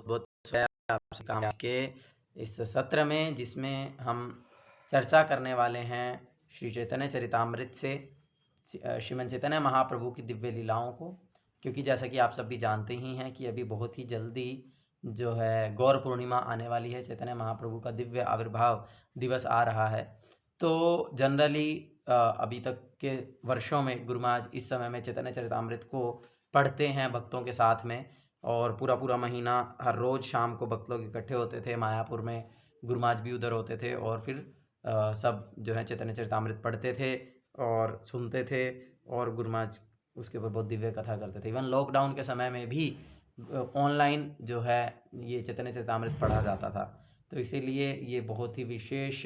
बहुत आपसे काम के इस सत्र में, जिसमें हम चर्चा करने वाले हैं श्री चैतन्य चरितामृत से श्रीमन चैतन्य महाप्रभु की दिव्य लीलाओं को। क्योंकि जैसा कि आप सब भी जानते ही हैं कि अभी बहुत ही जल्दी जो है गौर पूर्णिमा आने वाली है, चैतन्य महाप्रभु का दिव्य आविर्भाव दिवस आ रहा है। तो जनरली अभी तक के वर्षों में गुरु महाराज इस समय में चैतन्य चरितामृत को पढ़ते हैं भक्तों के साथ में, और पूरा महीना हर रोज़ शाम को भक्त लोग इकट्ठे होते थे मायापुर में। गुरु महाराज भी उधर होते थे और फिर सब जो है चैतन्य चरितामृत पढ़ते थे और सुनते थे, और गुरु महाराज उसके ऊपर बहुत दिव्य कथा करते थे। इवन लॉकडाउन के समय में भी ऑनलाइन जो है ये चैतन्य चरितामृत पढ़ा जाता था। तो इसीलिए ये बहुत ही विशेष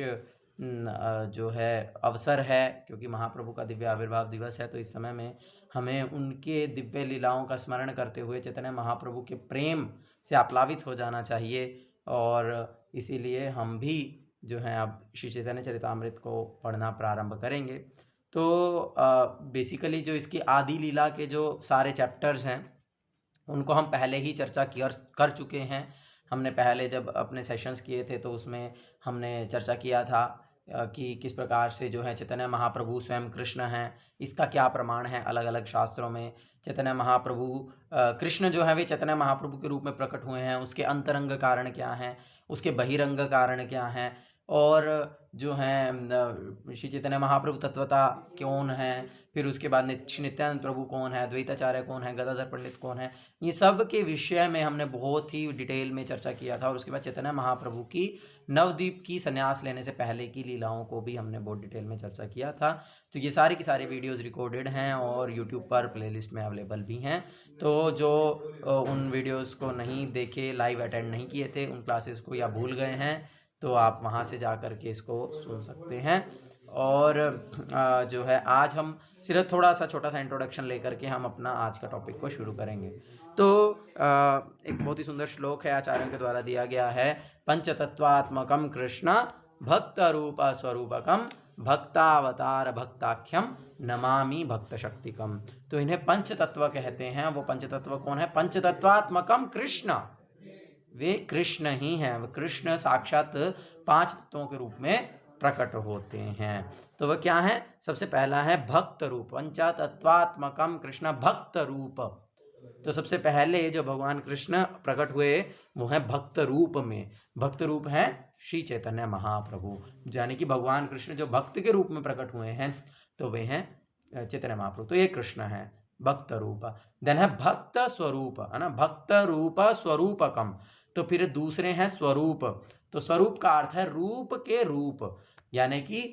जो है अवसर है, क्योंकि महाप्रभु का दिव्य आविर्भाव दिवस है। तो इस समय में हमें उनके दिव्य लीलाओं का स्मरण करते हुए चैतन्य महाप्रभु के प्रेम से आप्लावित हो जाना चाहिए, और इसीलिए हम भी जो है अब श्री चैतन्य चरितामृत को पढ़ना प्रारंभ करेंगे। तो बेसिकली जो इसकी आदि लीला के जो सारे चैप्टर्स हैं उनको हम पहले ही चर्चा कर चुके हैं। हमने पहले जब अपने सेशंस किए थे तो उसमें हमने चर्चा किया था कि किस प्रकार से जो है चैतन्य महाप्रभु स्वयं कृष्ण हैं, इसका क्या प्रमाण है अलग अलग शास्त्रों में। चैतन्य महाप्रभु कृष्ण जो है वे चैतन्य महाप्रभु के रूप में प्रकट हुए हैं, उसके अंतरंग कारण क्या हैं, उसके बहिरंग कारण क्या हैं, और जो हैं श्री चैतन्य महाप्रभु तत्वता कौन है, फिर उसके बाद नित्यानंद प्रभु कौन है, द्वैताचार्य कौन है, गदाधर पंडित कौन है, ये सब के विषय में हमने बहुत ही डिटेल में चर्चा किया था। और उसके बाद चैतन्य महाप्रभु की नवद्वीप की संन्यास लेने से पहले की लीलाओं को भी हमने बहुत डिटेल में चर्चा किया था। तो ये सारी की सारी वीडियोस रिकॉर्डेड हैं और यूट्यूब पर प्लेलिस्ट में अवेलेबल भी हैं। तो जो उन वीडियोस को नहीं देखे, लाइव अटेंड नहीं किए थे उन क्लासेस को, या भूल गए हैं, तो आप वहाँ से जा कर के इसको सुन सकते हैं। और जो है आज हम सिर्फ थोड़ा सा छोटा सा इंट्रोडक्शन लेकर के हम अपना आज का टॉपिक को शुरू करेंगे। तो एक बहुत ही सुंदर श्लोक है आचार्यों के द्वारा दिया गया है, पंचतत्वात्मकम कृष्ण भक्त रूप स्वरूपकम भक्तावतार भक्ताख्यम नमामि भक्त शक्तिकम। तो इन्हें पंच तत्व कहते हैं। वो पंच तत्व कौन है? पंचतत्वात्मकम कृष्ण, वे कृष्ण ही हैं। वे कृष्ण साक्षात पांच तत्वों के रूप में प्रकट होते हैं। तो वह क्या है? सबसे पहला है भक्त रूप, पंचतत्वात्मकम कृष्ण भक्त रूप। तो सबसे पहले जो भगवान कृष्ण प्रकट हुए वो है भक्त रूप में। भक्त रूप है श्री चैतन्य महाप्रभु, यानी कि भगवान कृष्ण जो भक्त के रूप में प्रकट हुए हैं तो वे हैं चैतन्य महाप्रभु। तो ये कृष्ण है भक्त रूप। देन है भक्त स्वरूप, है ना, भक्त रूप स्वरूपकम। तो फिर दूसरे हैं स्वरूप। तो स्वरूप का अर्थ है रूप के रूप, यानी कि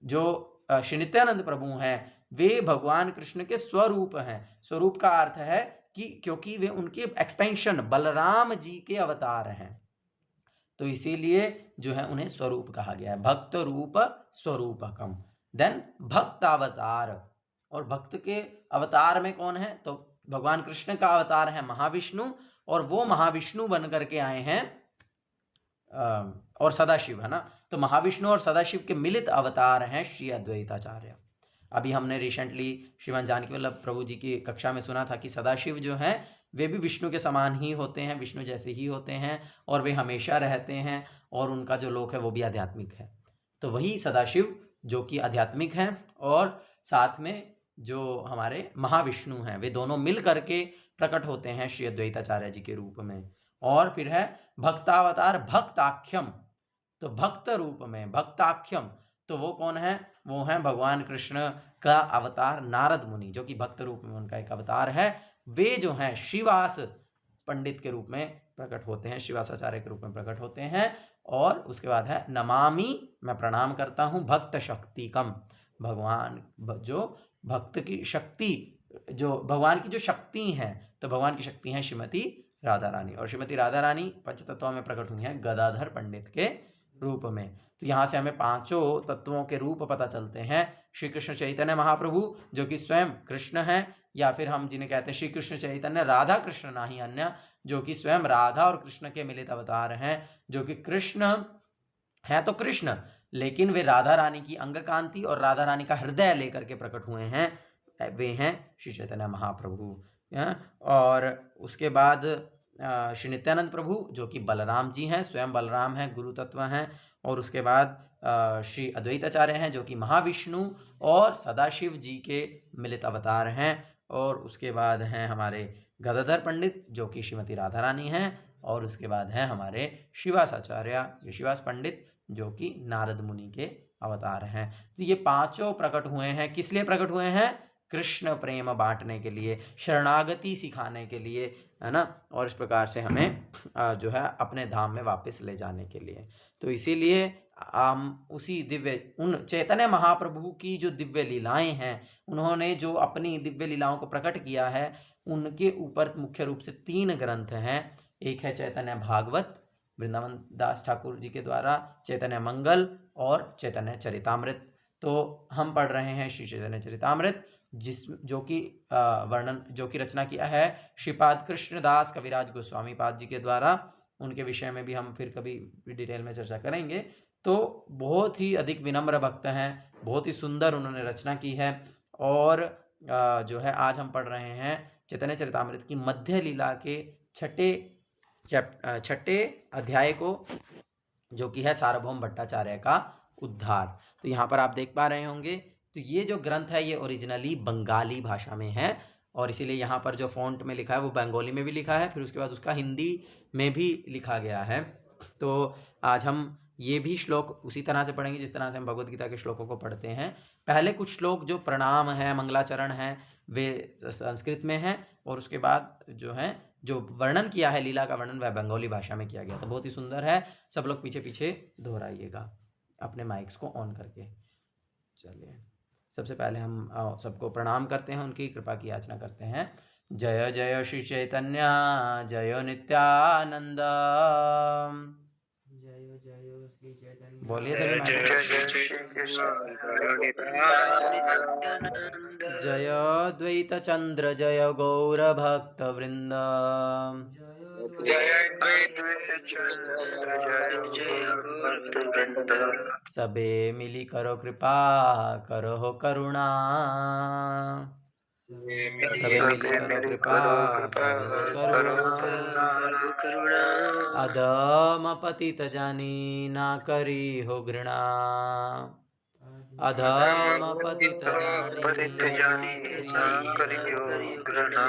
जो श्री नित्यानंद प्रभु हैं वे भगवान कृष्ण के स्वरूप हैं। स्वरूप का अर्थ है कि क्योंकि वे उनके एक्सपेंशन बलराम जी के अवतार हैं, तो इसीलिए जो है उन्हें स्वरूप कहा गया है, भक्त रूप स्वरूपकम। देन भक्त अवतार, और भक्त के अवतार में कौन है? तो भगवान कृष्ण का अवतार है महाविष्णु, और वो महाविष्णु बन करके आए हैं और सदाशिव, है ना। तो महाविष्णु और सदाशिव के मिलित अवतार हैं श्री अद्वैताचार्य। अभी हमने रिसेंटली श्रीमान जानकी वल्लभ प्रभु जी की कक्षा में सुना था कि सदाशिव जो हैं वे भी विष्णु के समान ही होते हैं, विष्णु जैसे ही होते हैं, और वे हमेशा रहते हैं, और उनका जो लोक है वो भी आध्यात्मिक है। तो वही सदाशिव जो कि आध्यात्मिक हैं, और साथ में जो हमारे महाविष्णु हैं वे दोनों मिल करके प्रकट होते हैं श्री अद्वैताचार्य जी के रूप में। और फिर है भक्तावतार भक्ताख्यम। तो भक्त रूप में भक्ताख्यम, तो वो कौन है? वो है भगवान कृष्ण का अवतार नारद मुनि, जो कि भक्त रूप में उनका एक अवतार है। वे जो हैं श्रीवास पंडित के रूप में प्रकट होते हैं, श्रीवासाचार्य के रूप में प्रकट होते हैं। और उसके बाद है नमामि, मैं प्रणाम करता हूँ, भक्त शक्तिकम, भगवान जो भक्त की शक्ति, जो भगवान की जो शक्ति हैं, तो भगवान की शक्ति हैं श्रीमती राधा रानी, और श्रीमती राधा रानी पंचतत्वों में प्रकट हुई हैं गदाधर पंडित के रूप में। तो यहाँ से हमें पांचों तत्वों के रूप पता चलते हैं। श्री कृष्ण चैतन्य महाप्रभु जो कि स्वयं कृष्ण हैं, या फिर हम जिन्हें कहते हैं श्री कृष्ण चैतन्य राधा कृष्ण नाही अन्य, जो कि स्वयं राधा और कृष्ण के मिलित अवतार हैं, जो कि कृष्ण है तो कृष्ण, लेकिन वे राधा रानी की अंग कांति और राधा रानी का हृदय लेकर के प्रकट हुए हैं, वे हैं श्री चैतन्य महाप्रभु। और उसके बाद श्री नित्यानंद प्रभु जो कि बलराम जी हैं, स्वयं बलराम हैं, गुरु तत्व हैं। और उसके बाद श्री अद्वैताचार्य हैं जो कि महाविष्णु और सदाशिव जी के मिलित अवतार हैं। और उसके बाद हैं हमारे गदाधर पंडित जो कि श्रीमती राधा रानी हैं। और उसके बाद हैं हमारे श्रीवासाचार्य श्रीवास पंडित जो कि नारद मुनि के अवतार हैं। तो ये पांचों प्रकट हुए हैं। किस लिए प्रकट हुए हैं? कृष्ण प्रेम बांटने के लिए, शरणागति सिखाने के लिए, है ना। और इस प्रकार से हमें जो है अपने धाम में वापस ले जाने के लिए। तो इसीलिए हम उसी उन चैतन्य महाप्रभु की जो दिव्य लीलाएं हैं, उन्होंने जो अपनी दिव्य लीलाओं को प्रकट किया है, उनके ऊपर मुख्य रूप से 3 ग्रंथ हैं। एक है चैतन्य भागवत वृंदावन दास ठाकुर जी के द्वारा, चैतन्य मंगल और चैतन्य चरितामृत। तो हम पढ़ रहे हैं श्री चैतन्य चरितामृत, जो कि वर्णन जो कि रचना किया है श्रीपाद कृष्णदास कविराज गोस्वामी पाद जी के द्वारा। उनके विषय में भी हम फिर कभी डिटेल में चर्चा करेंगे। तो बहुत ही अधिक विनम्र भक्त हैं, बहुत ही सुंदर उन्होंने रचना की है। और जो है आज हम पढ़ रहे हैं चैतन्य चरितामृत की मध्य लीला के छठे अध्याय को, जो कि है सार्वभौम भट्टाचार्य का उद्धार। तो यहाँ पर आप देख पा रहे होंगे, तो ये जो ग्रंथ है ये ओरिजिनली बंगाली भाषा में है। और इसीलिए यहाँ पर जो फॉन्ट में लिखा है वो बंगाली में भी लिखा है, फिर उसके बाद उसका हिंदी में भी लिखा गया है। तो आज हम ये भी श्लोक उसी तरह से पढ़ेंगे जिस तरह से हम भगवद गीता के श्लोकों को पढ़ते हैं। पहले कुछ श्लोक जो प्रणाम है, मंगलाचरण है, वे संस्कृत में हैं। और उसके बाद जो है जो वर्णन किया है, लीला का वर्णन, वह बंगाली भाषा में किया गया। तो बहुत ही सुंदर है। सब लोग पीछे पीछे दोहराइएगा अपने माइक्स को ऑन करके। चलिए, सबसे पहले हम सबको प्रणाम करते हैं, उनकी कृपा की याचना करते हैं। जय जय श्री चैतन्य जय नित्यानंद। जय जय श्री चैतन्य। बोलिए सभी जय द्वैत चंद्र जय गौर भक्त वृंद। सबे मिली करो कृपा करो करुणा। सबे मिली करो कृपा करो करुणा। अधम पतित जानी ना करी हो घृणा। अधम पतित जानी ना करी हो घृणा।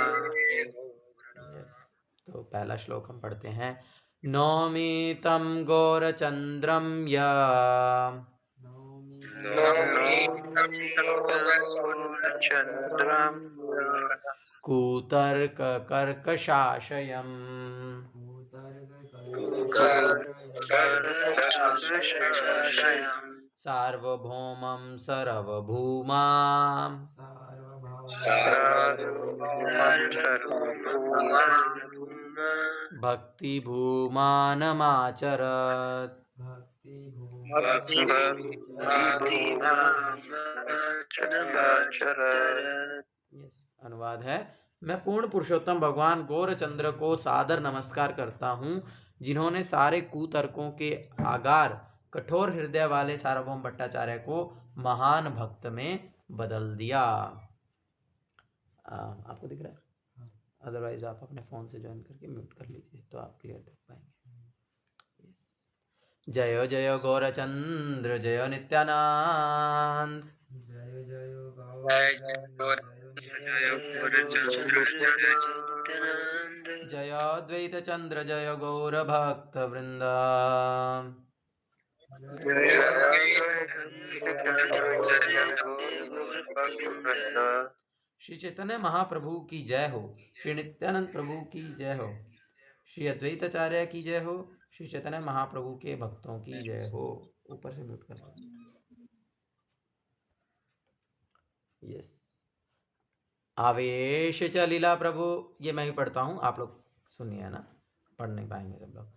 तो पहला श्लोक हम पढ़ते हैं। नौमि तं गौरचंद्रम या कुतर्क कर्कशाशयम्। सार्वभौमं सर्वभूमां भक्ति भूमानमाचरत्। अनुवाद है। मैं पूर्ण पुरुषोत्तम भगवान गौरचंद्र को सादर नमस्कार करता हूँ, जिन्होंने सारे कुतर्कों के आगार कठोर हृदय वाले सार्वभौम भट्टाचार्य को महान भक्त में बदल दिया। आपको दिख रहा है? अदरवाइज आप अपने फ़ोन से ज्वाइन करके म्यूट कर लीजिए तो आप क्लियर देख पाएंगे। जय जय गौरचंद्र जय नित्यानंद। जय जय जय द्वैत चंद्र जय गौर भक्त वृंद। श्री चैतन्य महाप्रभु की जय हो। श्री नित्यानंद प्रभु की जय हो। श्री अद्वैताचार्य की जय हो। श्री चैतन्य महाप्रभु के भक्तों की जय हो। ऊपर से म्यूट कर दो। यस। आवेश च लीला प्रभु, ये मैं ही पढ़ता हूँ, आप लोग सुनिए ना, पढ़ नहीं पाएंगे सब लोग,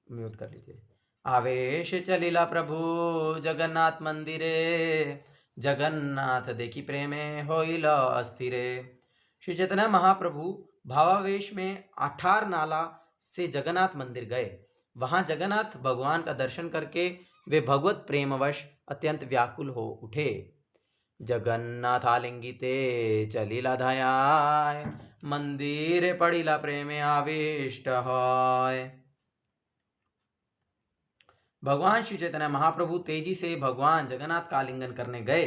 म्यूट कर लीजिए। आवेश च लीला प्रभु जगन्नाथ मंदिरे, जगन्नाथ देखी प्रेमे होइल अस्थिरे। श्री चैतन्य महाप्रभु भावावेश में आठार नाला से जगन्नाथ मंदिर गए। वहां जगन्नाथ भगवान का दर्शन करके वे भगवत प्रेमवश अत्यंत व्याकुल हो उठे। जगन्नाथालिंगिते चलिला धयाय मंदिरे पड़िला प्रेमे आविष्ट होय। भगवान श्री चैतन्य महाप्रभु तेजी से भगवान जगन्नाथ का आलिंगन करने गए,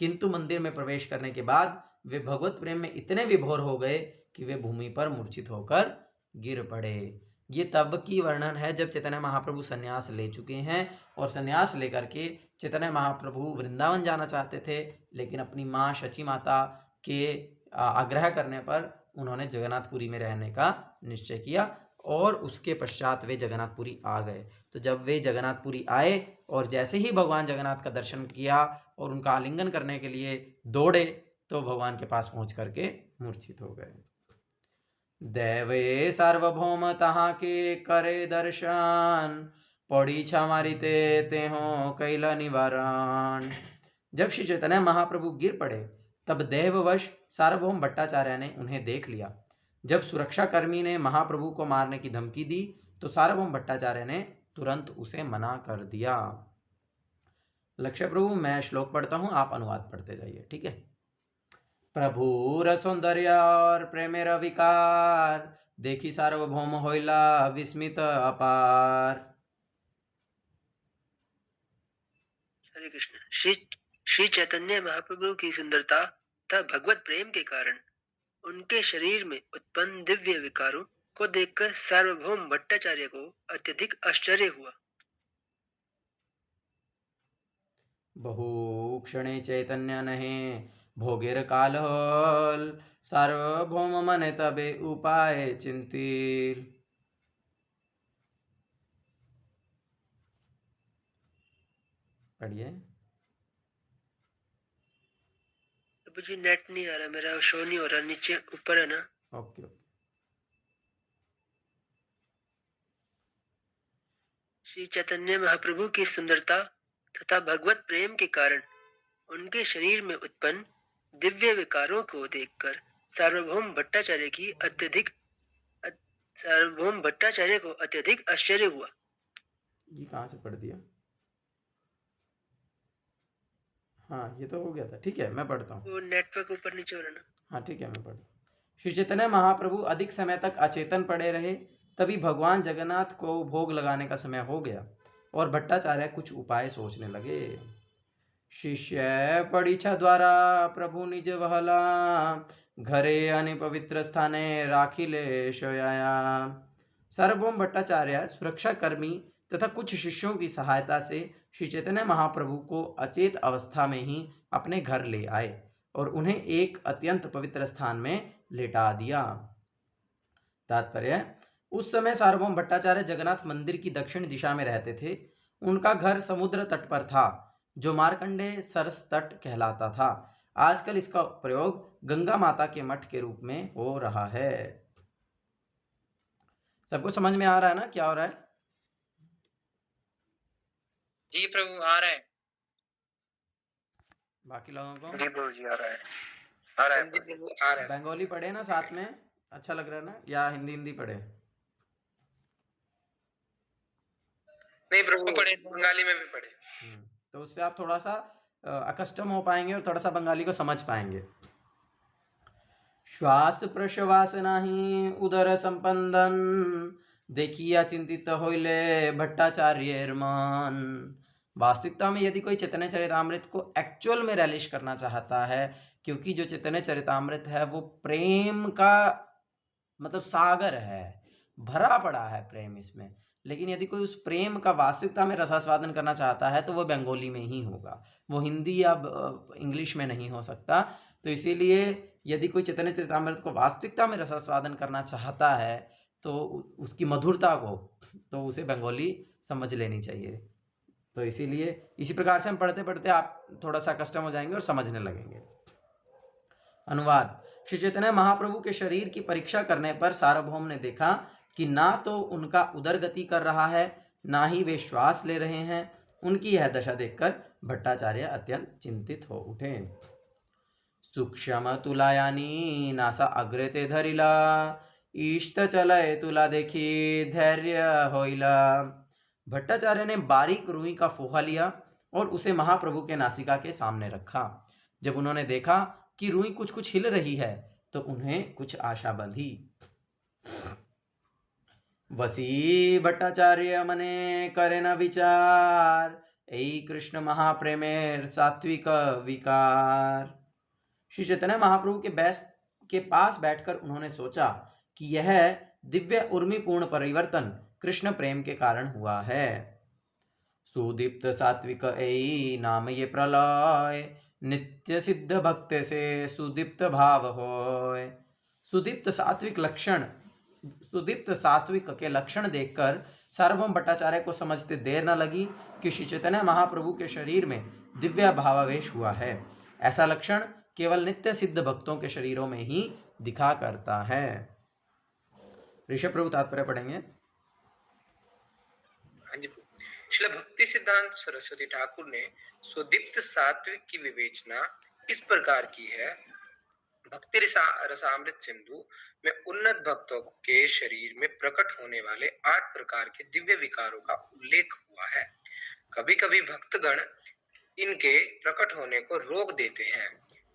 किंतु मंदिर में प्रवेश करने के बाद वे भगवत प्रेम में इतने विभोर हो गए कि वे भूमि पर मूर्छित होकर गिर पड़े। ये तब की वर्णन है जब चैतन्य महाप्रभु संन्यास ले चुके हैं और संन्यास लेकर के चैतन्य महाप्रभु वृंदावन जाना चाहते थे, लेकिन अपनी माँ शची माता के आग्रह करने पर उन्होंने जगन्नाथपुरी में रहने का निश्चय किया और उसके पश्चात वे जगन्नाथपुरी आ गए। तो जब वे जगन्नाथपुरी आए और जैसे ही भगवान जगन्नाथ का दर्शन किया और उनका आलिंगन करने के लिए दौड़े तो भगवान के पास पहुंच करके मूर्छित हो गए। देवे सार्वभौम तहाँ के करे दर्शन पड़ी क्षमारिते ते हो कैला निवारण। जब श्री चैतन्य महाप्रभु गिर पड़े तब देववश सार्वभौम भट्टाचार्य ने उन्हें देख लिया। जब सुरक्षाकर्मी ने महाप्रभु को मारने की धमकी दी तो सार्वभौम भट्टाचार्य ने तुरंत उसे मना कर दिया। लक्ष्य प्रभु, मैं श्लोक पढ़ता हूं, आप अनुवाद पढ़ते जाइए, ठीक है। प्रभुर सौंदर्य और प्रेमेर विकार देखी सार्वभौम होइला विस्मित अपार। हरे कृष्ण। श्री चैतन्य महाप्रभु की सुंदरता तथा भगवत प्रेम के कारण उनके शरीर में उत्पन्न दिव्य विकारों को देखकर सार्वभौम भट्टाचार्य को अत्यधिक आश्चर्य हुआ। बहु क्षणे चैतन्य नहे भोगेर कालहल सार्वभौम मने तबे उपाय चिंतिल। पढ़िए। प्रभु जी नेट नहीं आ रहा, मेरा शो नहीं हो रहा, नीचे ऊपर है ना। ओके। श्री चैतन्य महाप्रभु की सुंदरता तथा भगवत प्रेम के कारण उनके शरीर में उत्पन्न दिव्य विकारों को देखकर सार्वभौम भट्टाचार्य को अत्यधिक आश्चर्य हुआ। ये कहाँ से पढ़ दिया? हाँ, ये तो हो गया था, ठीक है, मैं पढ़ता हूँ। वो नेटवर्क ऊपर नीचे हो रहा ना। हाँ ठीक है, मैं पढ़ता हूँ। श्री चैतन्य महाप्रभु अधिक समय तक अचेतन पड़े रहे। तभी भगवान जगन्नाथ को भोग लगाने का समय हो गया और भट्टाचार्य कुछ उपाय सोचने लगे। शिष्य परीक्षा द्वारा प्रभु निज वहला घरे अनि पवित्र स्थाने राखिले सोयाया। सार्वभौम भट्टाचार्य सुरक्षा कर्मी तथा कुछ शिष्यों की सहायता से श्री चैतन्य महाप्रभु को अचेत अवस्था में ही अपने घर ले आए और उन्हें एक अत्यंत पवित्र स्थान में लेटा दिया। तात्पर्य, उस समय सार्वभौम भट्टाचार्य जगन्नाथ मंदिर की दक्षिण दिशा में रहते थे। उनका घर समुद्र तट पर था जो मार्कंडे सरस तट कहलाता था। आजकल इसका प्रयोग गंगा माता के मठ के रूप में हो रहा है। सबको समझ में आ रहा है ना क्या हो रहा है? जी प्रभु, आ रहा है। बाकी लोगों को? जी प्रभु जी, आ रहा है। जी प्रभु, आ रहा है। बंगाली पढ़े ना साथ में, अच्छा लग रहा है ना, या हिंदी पढ़े? नहीं प्रभु, पढ़े, बंगाली में भी पढ़े। तो उससे आप थोड़ा सा अकस्टम हो पाएंगे और थोड़ा सा बंगाली को समझ पाएंगे। श्वास प्रश्वास नाही उदर संपंदन देखिया चिंतित होइले भट्टाचार्य मन। वास्तविकता में यदि कोई चैतन्य चरितामृत को एक्चुअल में रिलीज करना चाहता है, क्योंकि जो चैतन्य चरितामृत है वो प्रेम का मतलब सागर है, भरा पड़ा है प्रेम इसमें, लेकिन यदि कोई उस प्रेम का वास्तविकता में रसास्वादन करना चाहता है तो वो बंगाली में ही होगा, वो हिंदी या इंग्लिश में नहीं हो सकता। तो इसीलिए यदि कोई चैतन्य चरितामृत को वास्तविकता में रसास्वादन करना चाहता है तो उसकी मधुरता को तो उसे बंगाली समझ लेनी चाहिए। तो इसीलिए इसी प्रकार से हम पढ़ते पढ़ते आप थोड़ा सा कस्टम हो जाएंगे और समझने लगेंगे। अनुवाद। श्री चैतन्य महाप्रभु के शरीर की परीक्षा करने पर सार्वभौम ने देखा कि ना तो उनका उदर गति कर रहा है, ना ही वे श्वास ले रहे हैं। उनकी यह दशा देखकर भट्टाचार्य अत्यंत चिंतित हो उठे। सूक्ष्म तुलायानी नासा अग्रे ते धरिला इष्ट चलय तुला देखी धैर्य होइला। भट्टाचार्य ने बारीक रुई का फोहा लिया और उसे महाप्रभु के नासिका के सामने रखा। जब उन्होंने देखा कि रुई कुछ कुछ हिल रही है तो उन्हें कुछ आशा बंधी। वसी भट्टाचार्य मने करे न विचार, यही कृष्ण महाप्रेमेर सात्विक विकार। श्री चैतन्य महाप्रभु के पास बैठकर उन्होंने सोचा कि यह दिव्य उर्मिपूर्ण परिवर्तन कृष्ण प्रेम के कारण हुआ है। सुदीप्त सात्विक ऐ नाम ये प्रलय, नित्य सिद्ध भक्त से सुदीप्त भाव होय। सुदीप्त सात्विक के लक्षण देखकर सार्वभौम भट्टाचार्य को समझते देर न लगी कि श्री चैतन्य महाप्रभु के शरीर में दिव्य भावावेश हुआ है। ऐसा लक्षण केवल नित्य सिद्ध भक्तों के शरीरों में ही दिखा करता है। ऋषभ प्रभु तात्पर्य पढ़ेंगे। हाँ जी। श्रील भक्ति सिद्धांत सरस्वती ठाकुर ने सुदीप्त सात्विक की विवेचना इस प्रकार की है। भक्ति रसामृत सिंधु में उन्नत भक्तों के शरीर में प्रकट होने वाले 8 प्रकार के दिव्य विकारों का उल्लेख हुआ है। कभी कभी भक्तगण इनके प्रकट होने को रोक देते हैं,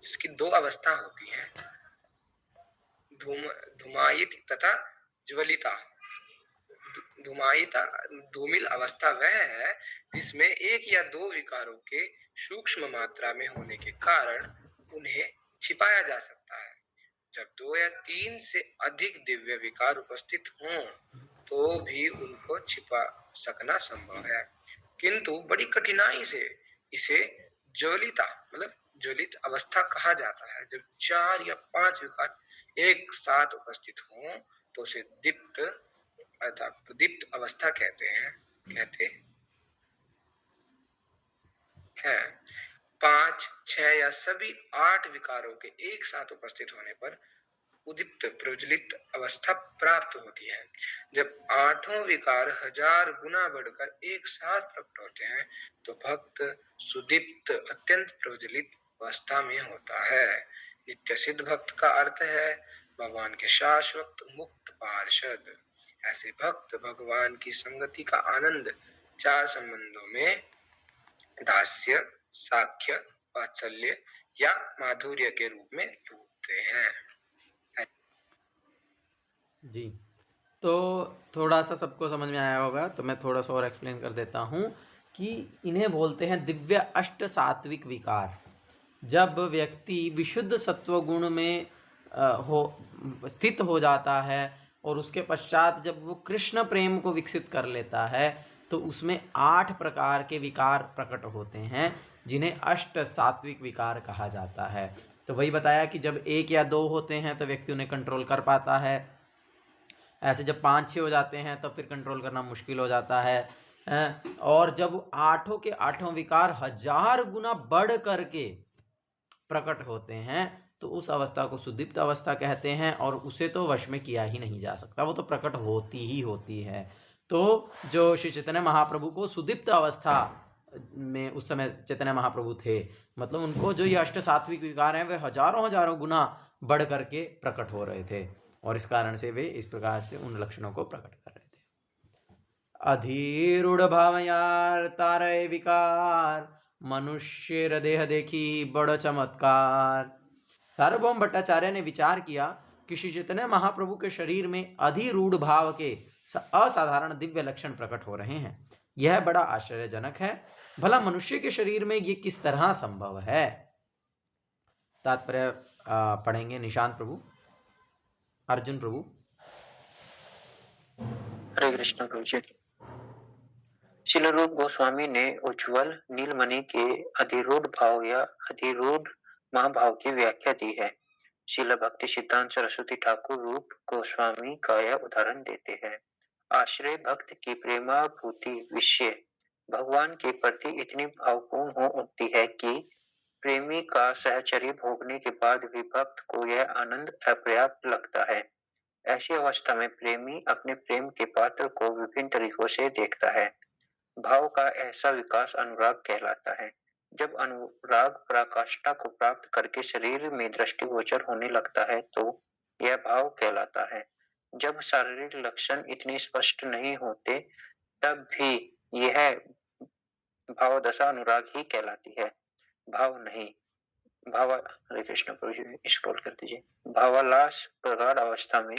जिसकी 2 अवस्था होती हैं, धूमायित तथा ज्वलिता। धूमिल अवस्था वह है जिसमें 1 या 2 विकारों के सूक्ष्म मात्रा में होने के कारण उन्हें छिपाया जा सकता है। जब 2 या 3 से अधिक दिव्य विकार उपस्थित हों तो भी उनको छिपा सकना संभव है, किंतु बड़ी कठिनाई से इसे ज्वलित अवस्था कहा जाता है। जब 4 या 5 विकार एक साथ उपस्थित हों तो उसे दीप्त अर्थात दीप्त अवस्था कहते हैं। 5, 6 या सभी 8 विकारों के एक साथ उपस्थित होने पर उदीप्त प्रज्वलित अवस्था प्राप्त होती है। जब 8 विकार 1000 गुना बढ़कर एक साथ प्रकट होते हैं तो भक्त सुदीप्त अत्यंत प्रज्वलित अवस्था में होता है। नित्य सिद्ध भक्त का अर्थ है भगवान के शाश्वत मुक्त पार्षद। ऐसे भक्त भगवान की संगति का आनंद 4 संबंधों में दास्य, साख्य, वात्सल्य या माधुर्य के रूप में लूटते हैं। जी, तो थोड़ा सा सबको समझ में आया होगा, तो मैं थोड़ा सा और एक्सप्लेन कर देता हूँ कि इन्हें बोलते हैं दिव्य अष्ट सात्विक विकार। जब व्यक्ति विशुद्ध सत्वगुण में स्थित हो जाता है और उसके पश्चात जब वो कृष्ण प्रेम को विकसित कर लेता है तो उसमें 8 प्रकार के विकार प्रकट होते हैं, जिन्हें अष्ट सात्विक विकार कहा जाता है। तो वही बताया कि जब 1 या 2 होते हैं तो व्यक्ति उन्हें कंट्रोल कर पाता है। ऐसे जब 5-6 हो जाते हैं तो फिर कंट्रोल करना मुश्किल हो जाता है। और जब 8 के 8 विकार 1000 गुना बढ़ करके प्रकट होते हैं तो उस अवस्था को सुदीप्त अवस्था कहते हैं, और उसे तो वश में किया ही नहीं जा सकता, वो तो प्रकट होती ही होती है। तो जो श्री चैतन्य महाप्रभु को सुदीप्त अवस्था में उस समय चैतन्य महाप्रभु थे, मतलब उनको जो ये अष्ट सात्विक विकार हैं वे हजारों गुना बढ़ करके प्रकट हो रहे थे, और इस कारण से वे इस प्रकार से उन लक्षणों को प्रकट कर रहे थे। अधीरूढ़ भावयार तारय विकार, मनुष्य देह देखी बड़ चमत्कार। सार्वभौम भट्टाचार्य ने विचार किया कि श्री चैतन्य महाप्रभु के शरीर में अधिरूढ़ भाव के असाधारण दिव्य लक्षण प्रकट हो रहे हैं। यह बड़ा आश्चर्यजनक है। भला मनुष्य के शरीर में ये किस तरह संभव है? तात्पर्य पढ़ेंगे निशांत प्रभु, अर्जुन प्रभु। हरे कृष्ण प्रभु जी। श्रील रूप गोस्वामी ने उज्ज्वल नीलमणि के अधिरूढ़ भाव या अधिरूढ़ महाभाव की व्याख्या दी है। श्रील भक्ति सिद्धांत सरस्वती ठाकुर रूप गोस्वामी का यह उदाहरण देते हैं। आश्रय भक्त की प्रेमाभूति विषय भगवान के प्रति इतनी भावपूर्ण हो उठती है कि प्रेमी का सहचर्य भोगने के बाद भी भक्त को यह आनंद अपर्याप्त लगता है। ऐसी अवस्था में प्रेमी अपने प्रेम के पात्र को विभिन्न तरीकों से देखता है। भाव का ऐसा विकास अनुराग कहलाता है। जब अनुराग पराकाष्ठा को प्राप्त करके शरीर में दृष्टिगोचर होने लगता है तो यह भाव कहलाता है। जब शारीरिक लक्षण इतने स्पष्ट नहीं होते तब भी यह भाव दशा अनुराग ही कहलाती है, भाव नहीं। हरे कृष्ण प्रभु जी, स्क्रॉल कर दीजिए। भावालास प्रगाढ़ अवस्था में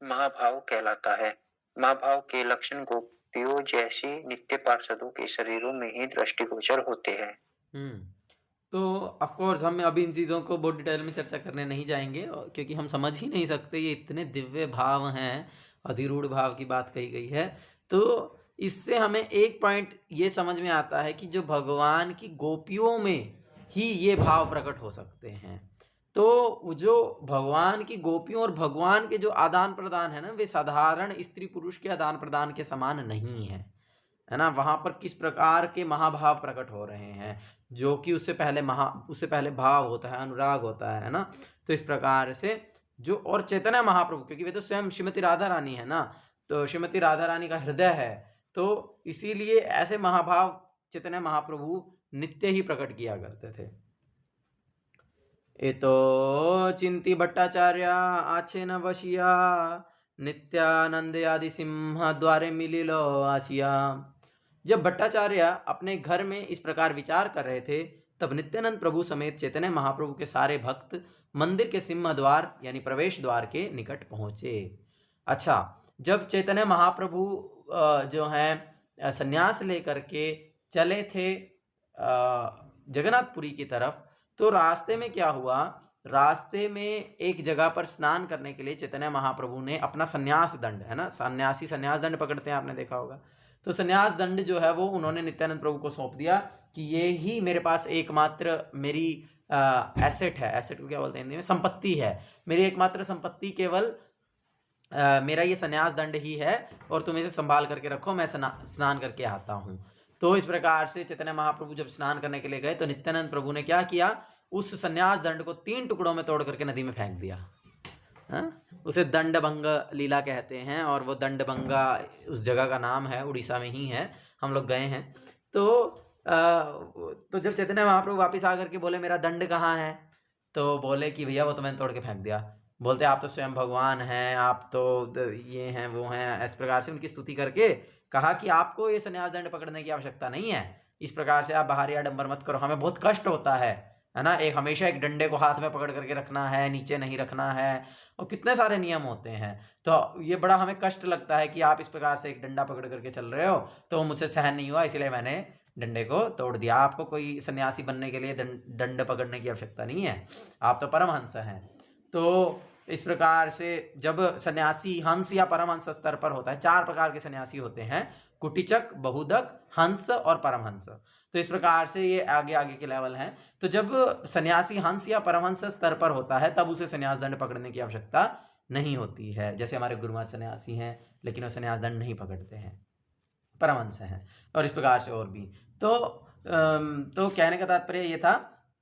महाभाव कहलाता है। महाभाव के लक्षण गोपियों जैसी नित्य पार्षदों के शरीरों में ही दृष्टिगोचर होते हैं। तो ऑफ कोर्स हम अभी इन चीज़ों को बहुत डिटेल में चर्चा करने नहीं जाएंगे, क्योंकि हम समझ ही नहीं सकते, ये इतने दिव्य भाव हैं, अधिरूढ़ भाव की बात कही गई है। तो इससे हमें एक पॉइंट ये समझ में आता है कि जो भगवान की गोपियों में ही ये भाव प्रकट हो सकते हैं। तो जो भगवान की गोपियों और भगवान के जो आदान प्रदान है ना, वे साधारण स्त्री पुरुष के आदान प्रदान के समान नहीं है ना। वहाँ पर किस प्रकार के महाभाव प्रकट हो रहे हैं, जो कि उससे पहले भाव होता है, अनुराग होता है ना। तो इस प्रकार से जो, और चैतन्य महाप्रभु, क्योंकि वे तो स्वयं श्रीमती राधा रानी है ना, तो श्रीमती राधा रानी का हृदय है, तो इसीलिए ऐसे महाभाव चैतन्य महाप्रभु नित्य ही प्रकट किया करते थे। एतो चिंती भट्टाचार्य आछे न वशिया, नित्यानंद आदि सिंह द्वारे मिलिलो आसिया। जब भट्टाचार्य अपने घर में इस प्रकार विचार कर रहे थे, तब नित्यानंद प्रभु समेत चैतन्य महाप्रभु के सारे भक्त मंदिर के सिंह द्वार यानी प्रवेश द्वार के निकट पहुंचे। अच्छा, जब चैतन्य महाप्रभु जो हैं संन्यास लेकर के चले थे जगन्नाथपुरी की तरफ, तो रास्ते में क्या हुआ, रास्ते में एक जगह पर स्नान करने के लिए चैतन्य महाप्रभु ने अपना संन्यास दंड, है ना, सन्यासी संन्यास दंड पकड़ते हैं, आपने देखा होगा, तो संन्यास दंड जो है वो उन्होंने नित्यानंद प्रभु को सौंप दिया कि ये ही मेरे पास एकमात्र मेरी एसेट है, एसेट को क्या बोलते हैं हिंदी में, संपत्ति है, मेरी एकमात्र संपत्ति केवल मेरा ये संन्यास दंड ही है, और तुम इसे संभाल करके रखो, मैं स्नान करके आता हूँ। तो इस प्रकार से चैतन्य महाप्रभु जब स्नान करने के लिए गए, तो नित्यानंद प्रभु ने क्या किया, उस संन्यास दंड को 3 टुकड़ों में तोड़ करके नदी में फेंक दिया। उसे दंडभंग लीला कहते हैं, और वो दंडभंगा उस जगह का नाम है, उड़ीसा में ही है, हम लोग गए हैं। तो जब चैतन्य महाप्रभु वापस आकर के बोले मेरा दंड कहाँ है, तो बोले कि भैया वो तो मैंने तोड़ के फेंक दिया। बोलते आप तो स्वयं भगवान हैं, आप तो ये हैं वो हैं, इस प्रकार से उनकी स्तुति करके कहा कि आपको ये संन्यास दंड पकड़ने की आवश्यकता नहीं है, इस प्रकार से आप बाहरी आडंबर मत करो, हमें बहुत कष्ट होता है ना, हमेशा एक डंडे को हाथ में पकड़ करके रखना है, नीचे नहीं रखना है, और कितने सारे नियम होते हैं, तो ये बड़ा हमें कष्ट लगता है कि आप इस प्रकार से एक डंडा पकड़ करके चल रहे हो, तो वो मुझसे सहन नहीं हुआ, इसलिए मैंने डंडे को तोड़ दिया। आपको कोई सन्यासी बनने के लिए दंड पकड़ने की आवश्यकता नहीं है, आप तो परमहंस हैं। तो इस प्रकार से जब सन्यासी हंस या परमहंस स्तर पर होता है, 4 प्रकार के सन्यासी होते हैं, कुटिचक, बहुदक, हंस और परमहंस। तो इस प्रकार से ये आगे आगे के लेवल हैं। तो जब सन्यासी हंस या परमहंस स्तर पर होता है, तब उसे सन्यास दंड पकड़ने की आवश्यकता नहीं होती है। जैसे हमारे गुरुमात सन्यासी हैं, लेकिन वो सन्यास दंड नहीं पकड़ते हैं, परमहंस हैं, और इस प्रकार से और भी। तो कहने का तात्पर्य ये था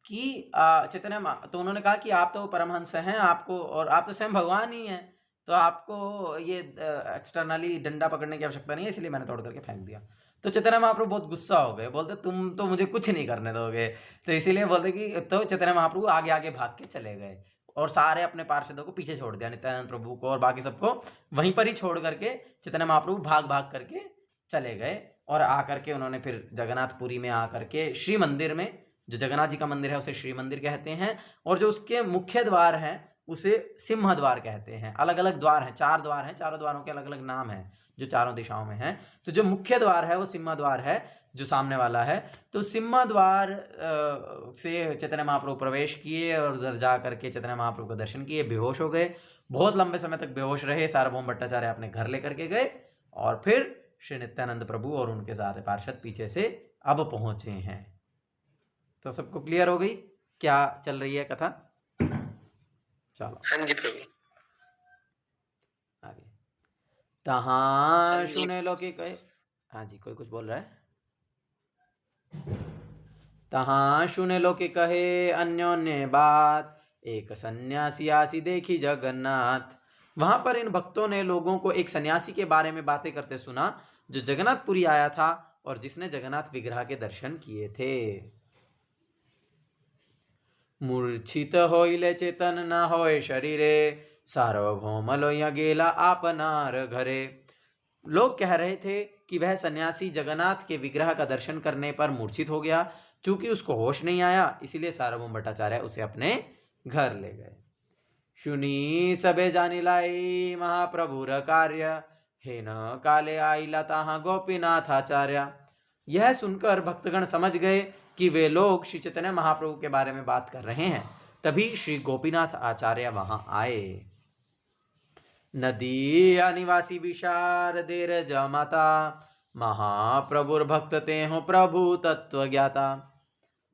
कि चैतन्य, तो उन्होंने कहा कि आप तो परमहंस हैं, आपको, और आप तो स्वयं भगवान ही हैं, तो आपको ये एक्सटर्नली डंडा पकड़ने की आवश्यकता नहीं है, इसलिए मैंने तोड़ करके फेंक दिया। तो चैतन्य महाप्रभु बहुत गुस्सा हो गए, बोलते तुम तो मुझे कुछ नहीं करने दोगे, तो इसीलिए बोलते कि, तो चैतन्य महाप्रभु आगे आगे भाग के चले गए, और सारे अपने पार्षदों को पीछे छोड़ दिया, नित्यानंद प्रभु को और बाकी सबको वहीं पर ही छोड़ करके चैतन्य महाप्रभु भाग भाग करके चले गए। और आकर के उन्होंने फिर जगन्नाथपुरी में आकर के श्री मंदिर में, जो जगन्नाथ जी का मंदिर है उसे श्री मंदिर कहते हैं, और जो उसके मुख्य द्वार है उसे सिंह द्वार कहते हैं। अलग अलग द्वार हैं, 4 द्वार हैं, चारों द्वारों के अलग अलग नाम हैं, जो चारों दिशाओं में हैं। तो जो मुख्य द्वार है वो सिंह द्वार है, जो सामने वाला है। तो सिंह द्वार से चैतन्य महाप्रभु प्रवेश किए, और उधर जा करके चैतन्य महाप्रभु का दर्शन किए, बेहोश हो गए, बहुत लंबे समय तक बेहोश रहे। सार्वभौम भट्टाचार्य अपने घर लेकर के गए, और फिर श्री नित्यानंद प्रभु और उनके सारे पार्षद पीछे से अब पहुंचे हैं। तो सबको क्लियर हो गई क्या चल रही है कथा? चलो हाँ जी प्रभु। आगे। तहाँ सुने लो कि कहे, हाँ जी कोई कुछ बोल रहा है। तहाँ सुने लो कि कहे अन्योन्य बात, एक सन्यासी आसी देखी जगन्नाथ। वहां पर इन भक्तों ने लोगों को एक सन्यासी के बारे में बातें करते सुना, जो जगन्नाथपुरी आया था और जिसने जगन्नाथ विग्रह के दर्शन किए थे। मूर्छित होइले चेतन न होए शरीरे, सार्वभौम लोया गेला आपनार घरे। लोग कह रहे थे कि वह सन्यासी जगन्नाथ के विग्रह का दर्शन करने पर मूर्छित हो गया, चूंकि उसको होश नहीं आया, इसीलिए सार्वभौम भट्टाचार्य उसे अपने घर ले गए। शुनी सबे जानी लाई महाप्रभुर कार्य, हे न काले आई लता गोपीनाथ आचार्य। यह सुनकर भक्तगण समझ गए कि वे लोग श्री चैतन्य महाप्रभु के बारे में बात कर रहे हैं। तभी श्री गोपीनाथ आचार्य वहां आए। नदी निवासी विशारदेर जमाता, महाप्रभुर भक्त ते हो प्रभु तत्व ज्ञाता।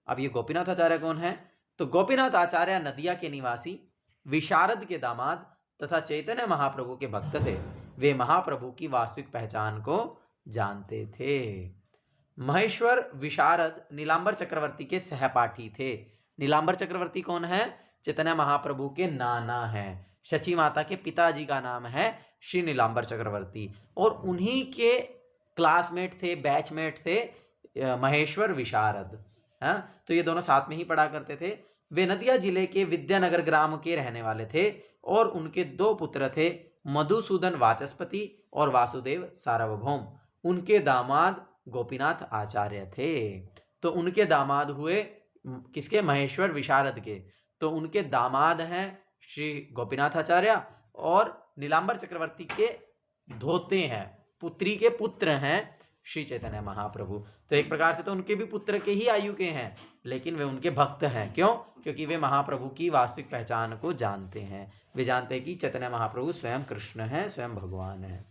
अब ये गोपीनाथ आचार्य कौन है? तो गोपीनाथ आचार्य नदिया के निवासी, विशारद के दामाद तथा चैतन्य महाप्रभु के भक्त थे। वे महाप्रभु की वास्तविक पहचान को जानते थे। महेश्वर विशारद नीलांबर चक्रवर्ती के सहपाठी थे। नीलांबर चक्रवर्ती कौन है? चैतन्य महाप्रभु के नाना हैं। शची माता के पिताजी का नाम है श्री नीलांबर चक्रवर्ती, और उन्हीं के क्लासमेट थे, बैचमेट थे महेश्वर विशारद। हाँ, तो ये दोनों साथ में ही पढ़ा करते थे। वे नदिया जिले के विद्यानगर ग्राम के रहने वाले थे और उनके 2 पुत्र थे, मधुसूदन वाचस्पति और वासुदेव सार्वभौम। उनके दामाद गोपीनाथ आचार्य थे। तो उनके दामाद हुए किसके? महेश्वर विशारद के। तो उनके दामाद हैं श्री गोपीनाथ आचार्य, और नीलांबर चक्रवर्ती के धोते हैं, पुत्री के पुत्र हैं श्री चैतन्य महाप्रभु। तो एक प्रकार से तो उनके भी पुत्र के ही आयु के हैं, लेकिन वे उनके भक्त हैं। क्यों? क्योंकि वे महाप्रभु की वास्तविक पहचान को जानते हैं। वे जानते हैं कि चैतन्य महाप्रभु स्वयं कृष्ण हैं, स्वयं भगवान हैं।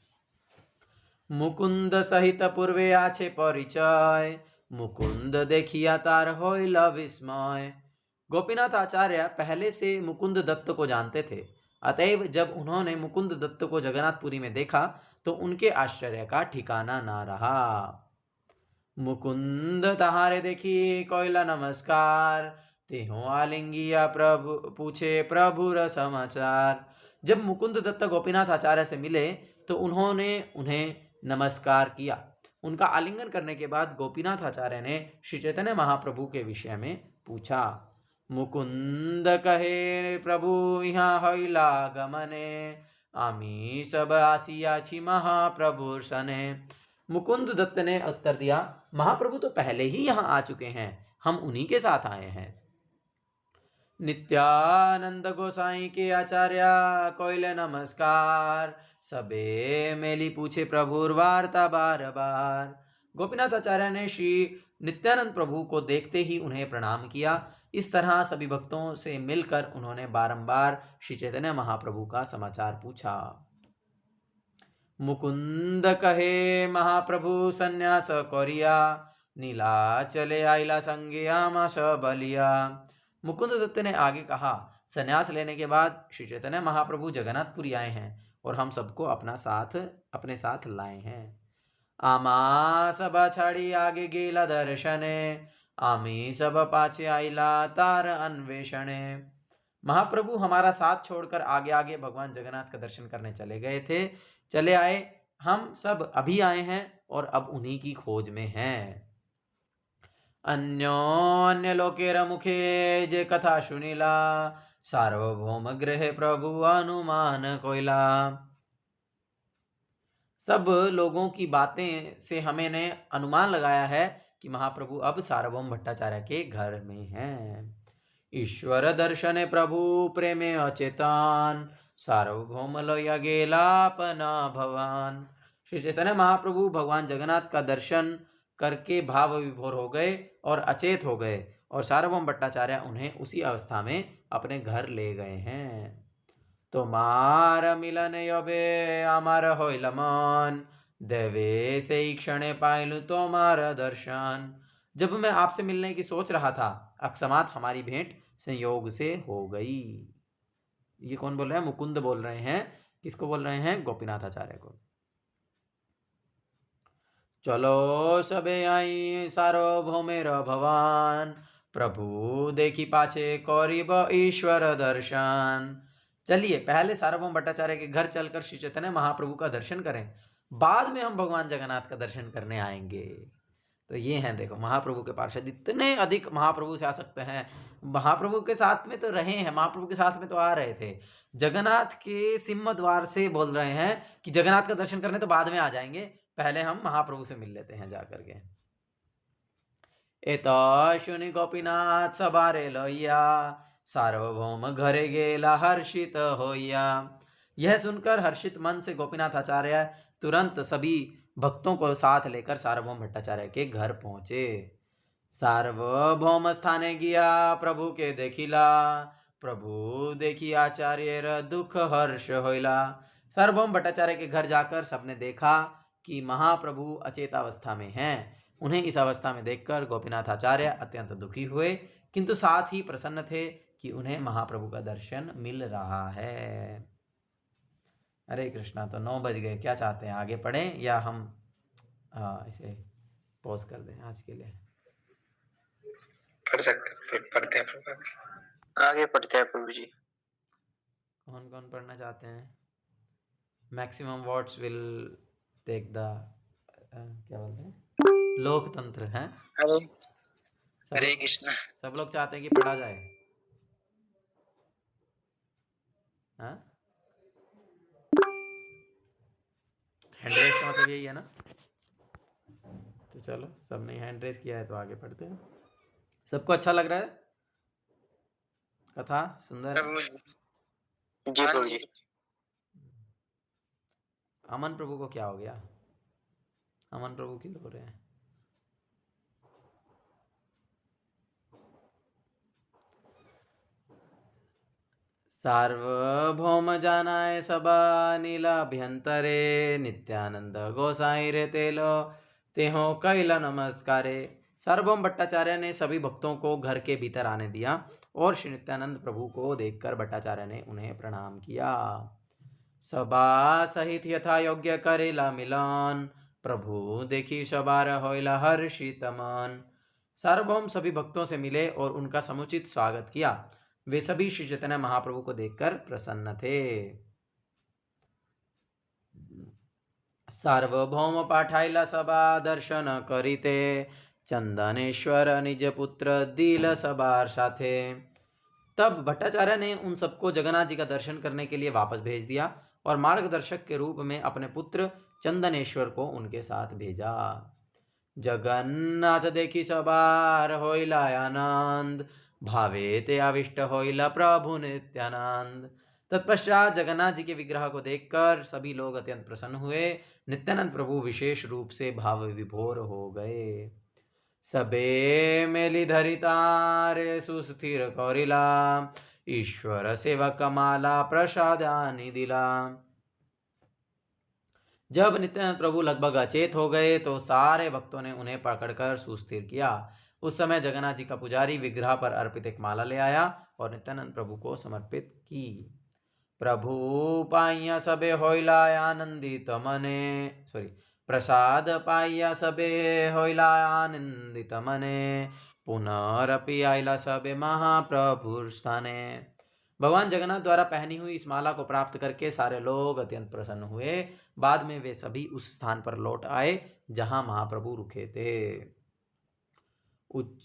मुकुंद सहित पूर्वे आछे परिचय, मुकुंद देखिया तार होइल विस्मय। गोपीनाथ आचार्य पहले से मुकुंद दत्त को जानते थे, अतएव जब उन्होंने मुकुंद दत्त को जगन्नाथपुरी में देखा तो उनके आश्चर्य का ठिकाना ना रहा। मुकुंद तहारे देखी कोइला नमस्कार, तेहो आलिंगिया प्रभु पूछे प्रभुर समाचार। जब मुकुंद दत्त गोपीनाथ आचार्य से मिले तो उन्होंने उन्हें नमस्कार किया। उनका आलिंगन करने के बाद गोपीनाथ आचार्य ने श्री चैतन्य महाप्रभु के विषय में पूछा। मुकुंद कहे प्रभु यहाँ होइला गमने, आमी सब आसिया छी महाप्रभु सने। मुकुंद दत्त ने उत्तर दिया, महाप्रभु तो पहले ही यहाँ आ चुके हैं, हम उन्हीं के साथ आए हैं। नित्यानंद गोसाई के आचार्य कोइले नमस्कार, सबे मेली पूछे प्रभुर वार्ता बार बार। गोपीनाथ आचार्य ने श्री नित्यानंद प्रभु को देखते ही उन्हें प्रणाम किया। इस तरह सभी भक्तों से मिलकर उन्होंने बारंबार श्री चैतन्य महाप्रभु का समाचार पूछा। मुकुंद कहे महाप्रभु संन्यास कोरिया, नीला चले आइला संगे आमाश बलिया। मुकुंद दत्त ने आगे कहा, संन्यास लेने के बाद श्री चैतन्य महाप्रभु जगन्नाथपुरी आए हैं और हम सबको अपने साथ लाए हैं। आमा सब छाड़ी आगे गेला दर्शने, आमी सब पाछे आइला तार अन्वेषणे। महाप्रभु हमारा साथ छोड़कर आगे आगे भगवान जगन्नाथ का दर्शन करने चले आए। हम सब अभी आए हैं और अब उन्हीं की खोज में हैं। अन्योन्य लोकेर मुखे जे कथा सुनिला, सार्वभौम गृह प्रभु अनुमान कोइला। सब लोगों की बातें से हमने अनुमान लगाया है कि महाप्रभु अब सार्वभौम भट्टाचार्य के घर में हैं। ईश्वर दर्शने प्रभु प्रेमे अचेतन, सार्वभौम लय गेलापना भवान। श्री चैतन्य महाप्रभु भगवान जगन्नाथ का दर्शन करके भाव विभोर हो गए और अचेत हो गए, और सार्वभौम भट्टाचार्य उन्हें उसी अवस्था में अपने घर ले गए हैं। तोमार मिलन यबे आमार होइल मन, देवे से ही क्षणे पाइलु तोमार दर्शन। जब मैं आपसे मिलने की सोच रहा था, अकस्मात हमारी भेंट संयोग से हो गई। ये कौन बोल रहे हैं? मुकुंद बोल रहे हैं। किसको बोल रहे हैं? गोपीनाथ आचार्य को। चलो सबे आई सार्वभौमेर भवान, प्रभु देखी पाछे कौरिब ईश्वर दर्शन। चलिए पहले सार्वभौम भट्टाचार्य के घर चलकर श्री चैतन्य महाप्रभु का दर्शन करें, बाद में हम भगवान जगन्नाथ का दर्शन करने आएंगे। तो ये हैं, देखो महाप्रभु के पार्षद इतने अधिक महाप्रभु से आ सकते हैं। महाप्रभु के साथ में तो रहे हैं, महाप्रभु के साथ में तो आ रहे थे। जगन्नाथ के सिंह द्वार से बोल रहे हैं कि जगन्नाथ का दर्शन करने तो बाद में आ जाएंगे, पहले हम महाप्रभु से मिल लेते हैं जाकर के। एता शुनि गोपीनाथ सबारे लोहिया, सार्वभौम घरे गेला हर्षित होइया। यह सुनकर हर्षित मन से गोपीनाथ आचार्य तुरंत सभी भक्तों को साथ लेकर सार्वभौम भट्टाचार्य के घर पहुंचे। सार्वभौम स्थाने गया प्रभु के देखिला, प्रभु देखी आचार्य दुख हर्ष होइला। सार्वभौम भट्टाचार्य के घर जाकर सबने देखा कि महाप्रभु अचेतावस्था में हैं। उन्हें इस अवस्था में देखकर गोपीनाथ आचार्य अत्यंत दुखी हुए, किंतु साथ ही प्रसन्न थे कि उन्हें महाप्रभु का दर्शन मिल रहा है। हरे कृष्णा। तो 9 बज गए, क्या चाहते हैं आगे पढ़ें या हम इसे पॉज कर दें आज के लिए? पढ़ते हैं प्रभु। आगे पढ़ते हैं प्रभु जी। कौन कौन पढ़ना चाहते हैं? Maximum what's will take the क्या बोलते हैं, लोकतंत्र है। हरे कृष्णा। सब लोग चाहते हैं कि पढ़ा जाए। हाँ, हैंड रेस का मतलब यही है ना। तो चलो, सबने हैंड रेस किया है तो आगे पढ़ते हैं। सबको अच्छा लग रहा है? कथा सुंदर है? जी प्रभु जी। अमन प्रभु को क्या हो गया? अमन प्रभु क्यों रो रहे हैं? सार्वभौम जानाय सबा नीलाभ्यंतरे, नित्यानंद गोसाई रे तेलो तेहो कैला नमस्कारे। सार्वभौम भट्टाचार्य ने सभी भक्तों को घर के भीतर आने दिया और श्री नित्यानंद प्रभु को देखकर भट्टाचार्य ने उन्हें प्रणाम किया। सभा सहित यथा योग्य करेला मिलन, प्रभु देखी सबार होइला हर्षित मन। सार्वभौम सभी भक्तों से मिले और उनका समुचित स्वागत किया। वे सभी श्री चैतन्य महाप्रभु को देखकर प्रसन्न थे। सार्वभौम पाठाइला सभा दर्शन करिते, चंदनेश्वर निज पुत्र दिल सबार साथे। तब भट्टाचार्य ने उन सबको जगन्नाथ जी का दर्शन करने के लिए वापस भेज दिया और मार्गदर्शक के रूप में अपने पुत्र चंदनेश्वर को उनके साथ भेजा। जगन्नाथ देखी सबार होइला आनंद, भावे ते आविष्ट होइला प्रभु नित्यानंद। तत्पश्चात जगन्नाथ जी के विग्रह को देखकर सभी लोग अत्यंत प्रसन्न हुए। नित्यानंद प्रभु विशेष रूप से भाव विभोर हो गए। सबे मेली धरितारे सुस्थिर करिला, ईश्वर सेवक माला प्रसादानि दिला। जब नित्यानंद प्रभु लगभग अचेत हो गए तो सारे भक्तों ने उन्हें पकड़कर सुस्थिर किया। उस समय जगन्नाथ जी का पुजारी विग्रह पर अर्पित एक माला ले आया और नित्यानंद प्रभु को समर्पित की। प्रभु पाइया सबे होइला आनंदित मने, प्रसाद पाइया सबे होइला आनंदित मने, पुनरपि आइला सबे महाप्रभु स्थाने। भगवान जगन्नाथ द्वारा पहनी हुई इस माला को प्राप्त करके सारे लोग अत्यंत प्रसन्न हुए। बाद में वे सभी उस स्थान पर लौट आए जहां महाप्रभु रुके थे। उच्च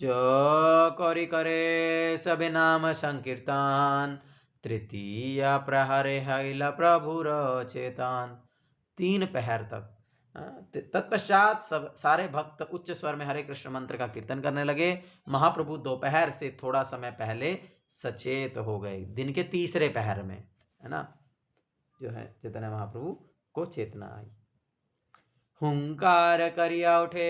करी करे सबे नाम संकीर्तन, तृतीय प्रहरे हैला प्रभुर चेतन। 3 पहर तक तत्पश्चात सब सारे भक्त उच्च स्वर में हरे कृष्ण मंत्र का कीर्तन करने लगे। महाप्रभु दोपहर से थोड़ा समय पहले सचेत हो गए। दिन के तीसरे पहर में, है ना, जो है चैतन्य महाप्रभु को चेतना आई। हुंकार करिया उठे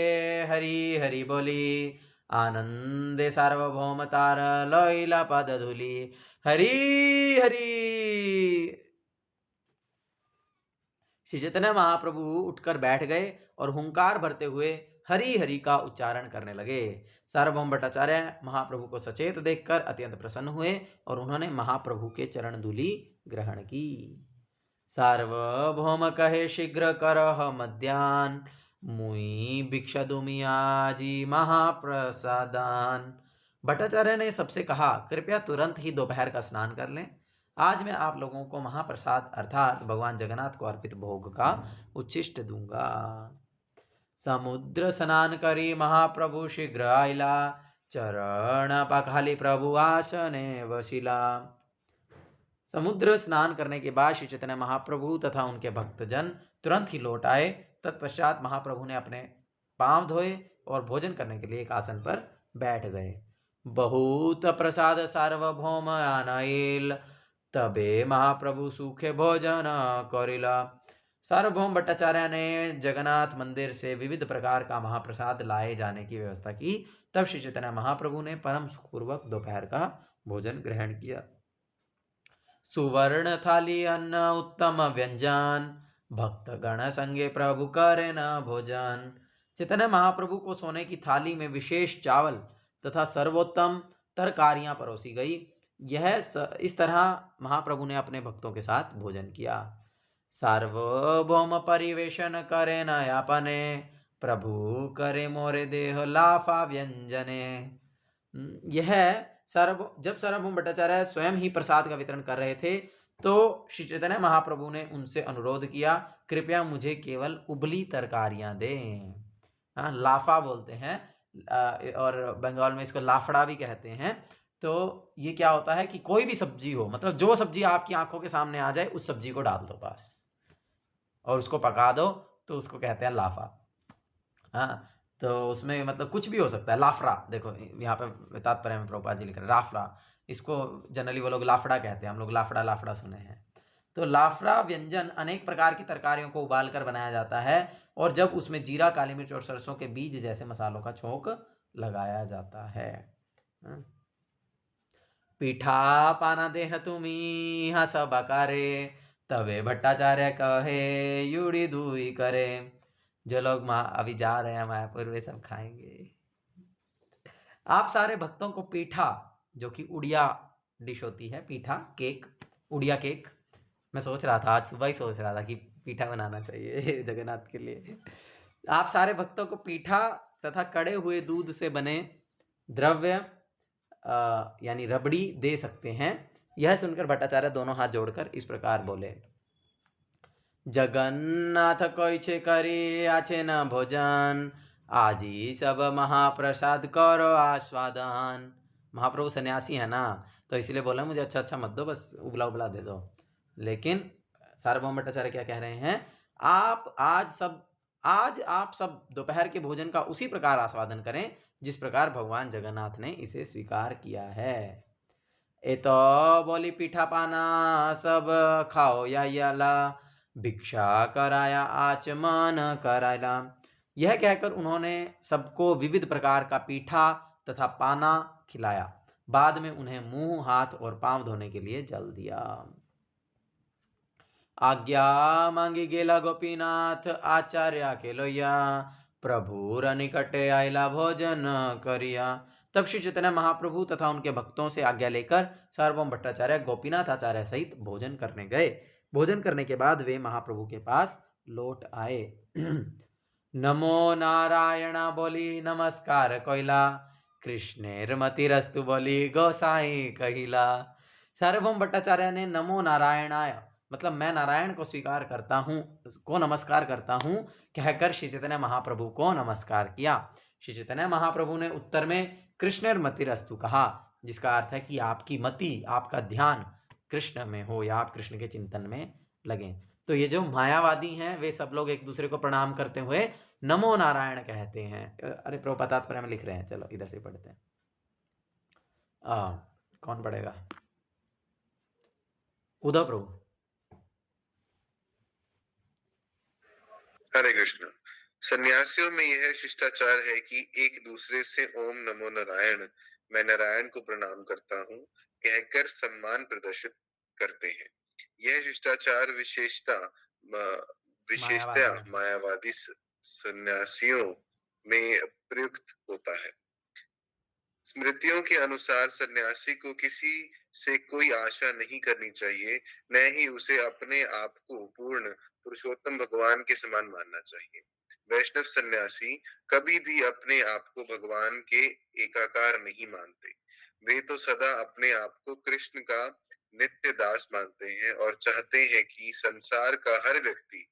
हरि हरि बोली, आनंदे सार्वभौम तार लैला पद धूली। हरि हरि। श्री चैतन्य महाप्रभु उठकर बैठ गए और हुंकार भरते हुए हरि हरि का उच्चारण करने लगे। सार्वभौम भट्टाचार्य महाप्रभु को सचेत देखकर अत्यंत प्रसन्न हुए और उन्होंने महाप्रभु के चरण धूलि ग्रहण की। सार्वभौम कहे शीघ्र करह मध्यान, मुई भिक्षा दुमि आजी महाप्रसादान। भट्टाचार्य ने सबसे कहा, कृपया तुरंत ही दोपहर का स्नान कर लें। आज मैं आप लोगों को महाप्रसाद अर्थात भगवान जगन्नाथ को अर्पित भोग का उच्छिष्ट दूंगा। समुद्र स्नान करी महाप्रभु शीघ्र आइला, चरण पखाली प्रभु आसने वशिला। समुद्र स्नान करने के बाद श्री चैतन्य महाप्रभु तथा उनके भक्तजन तुरंत ही लौट आए। तत्पश्चात महाप्रभु ने अपने पांव धोए और भोजन करने के लिए एक आसन पर बैठ गए। बहुत प्रसाद सार्वभौम आनाइल, तबे महाप्रभु सूखे भोजन करिला। सार्वभौम भट्टाचार्य ने जगन्नाथ मंदिर से विविध प्रकार का महाप्रसाद लाए जाने की व्यवस्था की। तब श्री चैतन्य महाप्रभु ने परम सुखपूर्वक दोपहर का भोजन ग्रहण किया। सुवर्ण थाली अन्न उत्तम व्यंजन, भक्त गण संगे प्रभु करे न भोजन। चैतन्य महाप्रभु को सोने की थाली में विशेष चावल तथा सर्वोत्तम तरकारियां परोसी गई। इस तरह महाप्रभु ने अपने भक्तों के साथ भोजन किया। सार्वभौम परिवेशन करे न यापने, प्रभु करे मोरे देह लाफा व्यंजने। जब सार्वभौम भट्टाचार्य स्वयं ही प्रसाद का वितरण कर रहे थे तो श्री चैतन्य महाप्रभु ने उनसे अनुरोध किया, कृपया मुझे केवल उबली तरकारियां दें। लाफा बोलते हैं और बंगाल में इसको लाफड़ा भी कहते हैं। तो ये क्या होता है कि कोई भी सब्जी हो, मतलब जो सब्जी आपकी आंखों के सामने आ जाए उस सब्जी को डाल दो बस और उसको पका दो, तो उसको कहते हैं लाफा। हाँ, तो उसमें मतलब कुछ भी हो सकता है। लाफड़ा, देखो यहाँ पे तात्पर्य में प्रभुपाद जी लिख रहे हैं लाफड़ा, इसको जनरली वो लोग लाफड़ा कहते हैं, हम लोग लाफड़ा लाफड़ा सुने हैं। तो लाफड़ा व्यंजन अनेक प्रकार की तरकारियों को उबाल कर बनाया जाता है और जब उसमें जीरा, काली मिर्च और सरसों के बीज जैसे मसालों का छोंक लगाया जाता है। पीठा पाना देह तुम्ही हाँ सब आकारे, तबे भट्टाचार्य कहे युड़ी दुई करे। जो लोग अभी जा रहे हैं मायापुर वे सब खाएंगे। आप सारे भक्तों को पीठा, जो कि उड़िया डिश होती है, पीठा केक, उड़िया केक, मैं सोच रहा था आज सुबह ही सोच रहा था कि पीठा बनाना चाहिए जगन्नाथ के लिए। आप सारे भक्तों को पीठा तथा कड़े हुए दूध से बने द्रव्य यानी रबड़ी दे सकते हैं। यह सुनकर भट्टाचार्य दोनों हाथ जोड़कर इस प्रकार बोले, जगन्नाथ कइछे करी आछे न भोजन, आजी सब महाप्रसाद करो आस्वादन। महाप्रभु सन्यासी है ना, तो इसलिए बोला मुझे अच्छा अच्छा मत दो, बस उबला उबला दे दो। लेकिन सार्वभौम भट्टाचार्य क्या कह रहे हैं, आज आप सब दोपहर के भोजन का उसी प्रकार आस्वादन करें जिस प्रकार भगवान जगन्नाथ ने इसे स्वीकार किया है। ए तो बोली पीठा पाना सब खाओ या याला, भिक्षा कराया आचमन कराया। यह कहकर उन्होंने सबको विविध प्रकार का पीठा तथा पाना खिलाया। बाद में उन्हें मुंह, हाथ और पांव धोने के लिए जल दिया। आज्ञा मांगी गेला गोपीनाथ आचार्य के लोया, प्रभु निकटे आयला भोजन करिया। तब श्री चैतन्य महाप्रभु तथा उनके भक्तों से आज्ञा लेकर सार्वभौम भट्टाचार्य गोपीनाथ आचार्य सहित भोजन करने गए। भोजन करने के बाद वे महाप्रभु के पास लौट आए। नमो नारायण बोली नमस्कार कोइला, कृष्णेर मतिरस्तु बोली गोसाई कहिला। सार्वभौम भट्टाचार्य ने नमो नारायणाय, मतलब मैं नारायण को स्वीकार करता हूँ, को नमस्कार करता हूँ, कहकर श्री चैतन्य महाप्रभु को नमस्कार किया। श्री चैतन्य महाप्रभु ने उत्तर में कृष्णेर मतिरस्तु कहा, जिसका अर्थ है कि आपकी मति, आपका ध्यान कृष्ण में हो या आप कृष्ण के चिंतन में लगें। तो ये जो मायावादी हैं वे सब लोग एक दूसरे को प्रणाम करते हुए नमो नारायण कहते हैं। अरे प्रभुपाद तात्पर्य में लिख रहे हैं, चलो इधर से पढ़ते हैं। कौन पढ़ेगा? उद्धव प्रभु। हरे कृष्ण। सन्यासियों में यह शिष्टाचार है कि एक दूसरे से ओम नमो नारायण, मैं नारायण को प्रणाम करता हूँ, कहकर सम्मान प्रदर्शित करते हैं। यह शिष्टाचार विशेषतया मायावादी सन्यासियों में प्रयुक्त होता है। स्मृतियों के अनुसार सन्यासी को किसी से कोई आशा नहीं करनी चाहिए, न ही उसे अपने आप को पूर्ण पुरुषोत्तम भगवान के समान मानना चाहिए। वैष्णव सन्यासी कभी भी अपने आप को भगवान के एकाकार नहीं मानते। वे तो सदा अपने आप को कृष्ण का नित्य दास मानते हैं और चाहते हैं कि संसार का हर व्यक्ति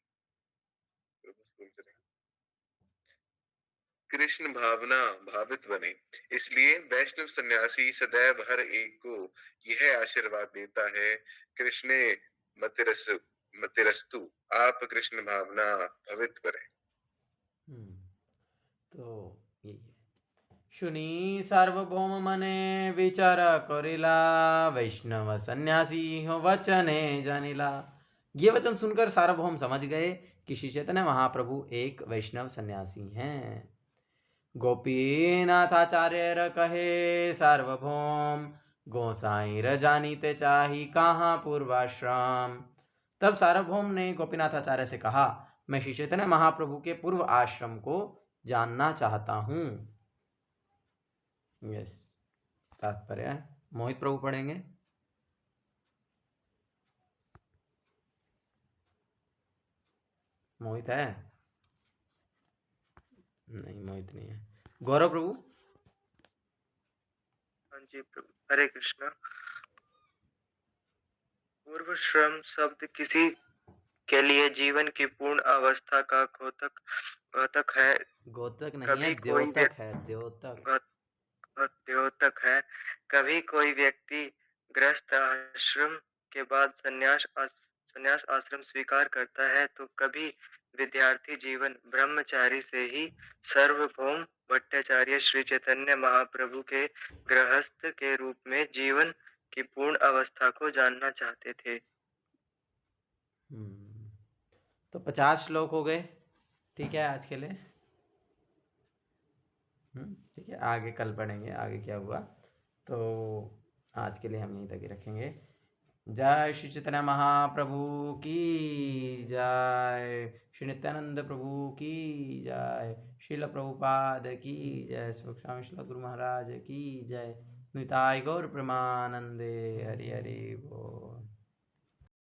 कृष्ण भावना भावित बने। इसलिए वैष्णव सन्यासी सदैव हर एक को यह आशीर्वाद देता है, कृष्णे मतिरस्तु, आप कृष्ण भावना भावित करें। तो यही है। शुनी सार्वभौम मने विचार करिला, वैष्णव सन्यासी हो वचने जानिला। ये वचन सुनकर सार्वभौम समझ गए कि श्री चैतन्य महाप्रभु एक वैष्णव सन्यासी हैं। गोपीनाथाचार्य कहे सार्वभौम, गोसाई र जानीते चाही कहाँ पूर्वाश्रम। तब सार्वभौम ने गोपीनाथाचार्य से कहा, मैं श्री चैतन्य महाप्रभु के पूर्व आश्रम को जानना चाहता हूँ। यस, तात्पर्य मोहित प्रभु पढ़ेंगे। मोहित है? नहीं, मोहित नहीं है। गौरव प्रभु। हाँ जी प्रभु, हरे कृष्णा। पूर्व श्रम शब्द किसी के लिए जीवन की पूर्ण अवस्था का घोतक है। गोतक नहीं कभी है, कोई द्योतक है, द्योतक। द्योतक है। कभी कोई व्यक्ति गृहस्थ आश्रम के बाद संन्यास आश्रम स्वीकार करता है, तो कभी विद्यार्थी जीवन ब्रह्मचारी से ही। सार्वभौम भट्टाचार्य श्री चैतन्य महाप्रभु के गृहस्थ के रूप में जीवन की पूर्ण अवस्था को जानना चाहते थे। तो 50 श्लोक हो गए, ठीक है आज के लिए। ठीक है, आगे कल पढ़ेंगे आगे क्या हुआ। तो आज के लिए हम यहीं तक ही रखेंगे। जय श्री चैतन्य महाप्रभु की जय, श्री नित्यानंद प्रभु की जय, श्रील प्रभुपाद की जय, स्वामी श्रील गुरु महाराज की जय। निताय गौर प्रेमानंदे, हरि हरि बोल।